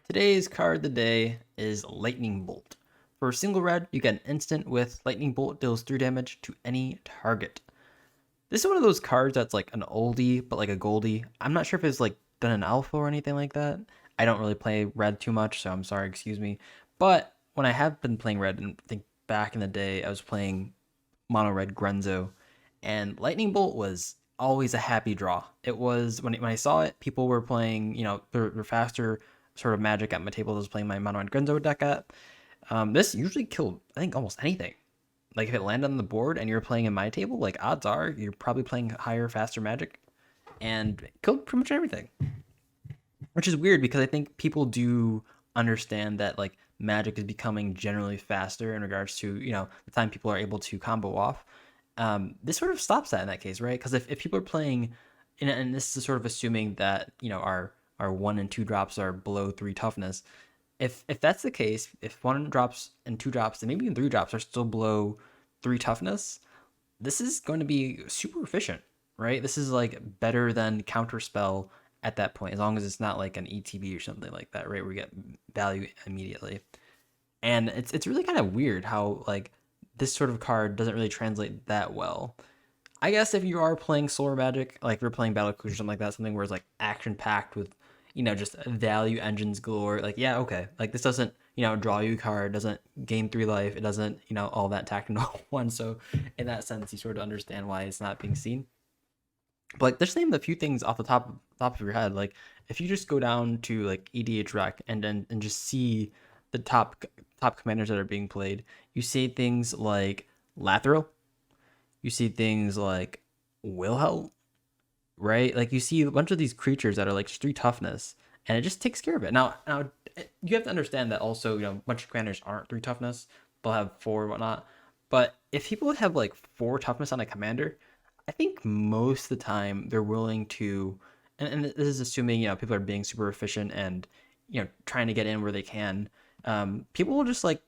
Today's card of the day is Lightning Bolt. For a single red, you get an instant with Lightning Bolt deals 3 damage to any target. This is one of those cards that's like an oldie, but like a goldie. I'm not sure if it's like done an alpha or anything like that. I don't really play red too much, so I'm sorry, excuse me. But when I have been playing red, and I think back in the day, I was playing mono red Grenzo, and Lightning Bolt was always a happy draw. It was when I saw it, people were playing, their faster sort of magic at my table. I was playing my mono red Grenzo deck at. This usually killed, I think, almost anything. Like if it landed on the board and you're playing in my table, like odds are you're probably playing higher, faster magic, and it killed pretty much everything. Which is weird because I think people do understand that like magic is becoming generally faster in regards to the time people are able to combo off. This sort of stops that in that case, right? Because if people are playing, and this is sort of assuming that our 1 and 2 drops are below 3 toughness. If that's the case, if 1 drops and 2 drops and maybe even 3 drops are still below 3 toughness, this is going to be super efficient, right? This is like better than counterspell at that point, as long as it's not like an ETB or something like that, right? Where we get value immediately. And it's really kind of weird how like this sort of card doesn't really translate that well. I guess if you are playing Solar Magic, like if you're playing Battle Cruise or something like that, something where it's like action packed with, just value engines galore, like yeah, okay. Like this doesn't, draw you a card, doesn't gain 3 life, it doesn't, all that tacked into one. So in that sense, you sort of understand why it's not being seen. But like just name a few things off the top of your head. Like if you just go down to like EDH Rec and just see the top commanders that are being played, you see things like Lathril, you see things like Wilhel, right? Like you see a bunch of these creatures that are like 3 toughness, and it just takes care of it. Now you have to understand that also, a bunch of commanders aren't 3 toughness; they'll have 4 and whatnot. But if people have like 4 toughness on a commander, I think most of the time they're willing to, and this is assuming people are being super efficient and trying to get in where they can. People will just like,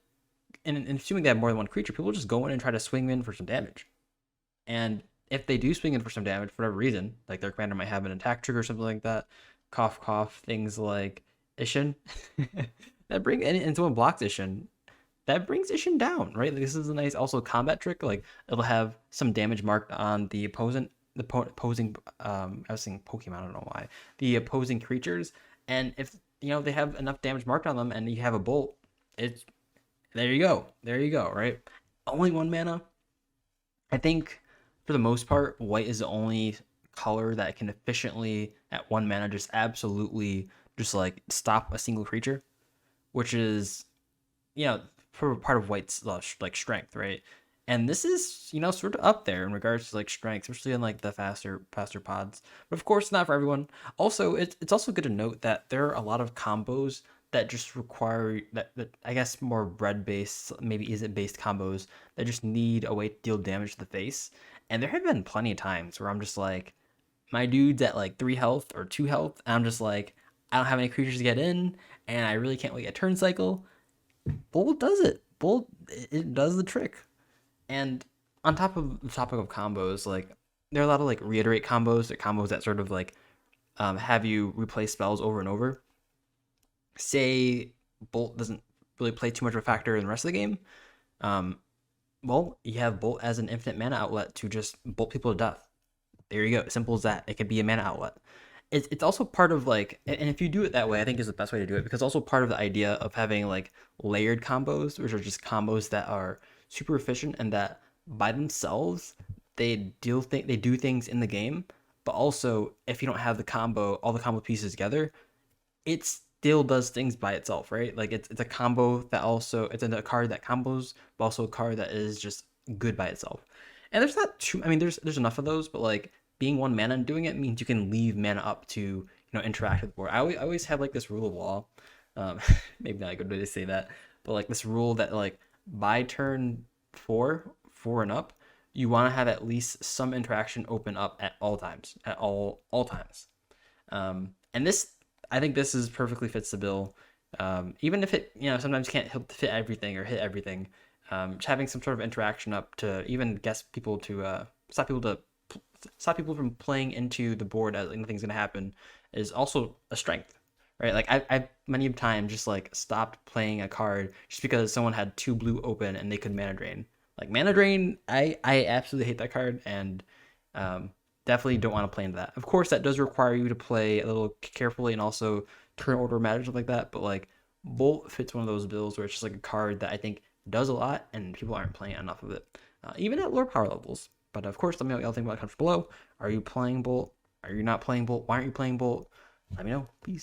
and assuming they have more than 1 creature, people will just go in and try to swing in for some damage. And if they do swing in for some damage for whatever reason, like their commander might have an attack trigger or something like that, cough cough, things like Ishin, that bring and someone blocks Ishin, that brings Ishin down, right? Like, this is a nice also combat trick. Like it'll have some damage marked on the opposing I was saying Pokemon, I don't know why. The opposing creatures. And if they have enough damage marked on them and you have a bolt, it's there you go. There you go, right? Only 1 mana. I think for the most part, white is the only color that can efficiently at 1 mana just absolutely just like stop a single creature, which is for part of white's like strength, right? And this is sort of up there in regards to like strength, especially in like the faster pods. But of course, not for everyone. Also, it's also good to note that there are a lot of combos that just require that I guess more red based, maybe is it based combos that just need a way to deal damage to the face. And there have been plenty of times where I'm just like, my dude's at like 3 health or 2 health, and I'm just like, I don't have any creatures to get in, and I really can't wait a turn cycle. Bolt does it. Bolt, it does the trick. And on top of the topic of combos, like there are a lot of like reiterate combos, or combos that sort of like have you replay spells over and over. Say Bolt doesn't really play too much of a factor in the rest of the game. Um, well, you have Bolt as an infinite mana outlet to just bolt people to death. There you go. Simple as that. It could be a mana outlet. It's also part of like, and if you do it that way, I think is the best way to do it, because also part of the idea of having like layered combos, which are just combos that are super efficient and that by themselves they do things in the game, but also if you don't have the combo, all the combo pieces together, it still does things by itself, right? Like it's a combo that also it's a card that combos, but also a card that is just good by itself. And there's not too, I mean, there's enough of those, but like being 1 mana and doing it means you can leave mana up to interact with the board. I always have like this rule of law, um, maybe not a good way to say that, but like this rule that like by turn four and up, you want to have at least some interaction open up at all times, at all times. And this, I think this is perfectly fits the bill. Even if it, sometimes can't fit everything or hit everything. Just having some sort of interaction up to even guess people to stop people from playing into the board as like nothing's gonna happen is also a strength, right? Like I've many times just like stopped playing a card just because someone had 2 blue open and they could mana drain. Like mana drain, I absolutely hate that card, and um, definitely don't want to play into that. Of course, that does require you to play a little carefully and also turn order matters, stuff like that. But like Bolt fits one of those bills where it's just like a card that I think does a lot and people aren't playing enough of it, even at lower power levels. But of course, let me know what y'all think about it. Comments below. Are you playing Bolt? Are you not playing Bolt? Why aren't you playing Bolt? Let me know. Peace.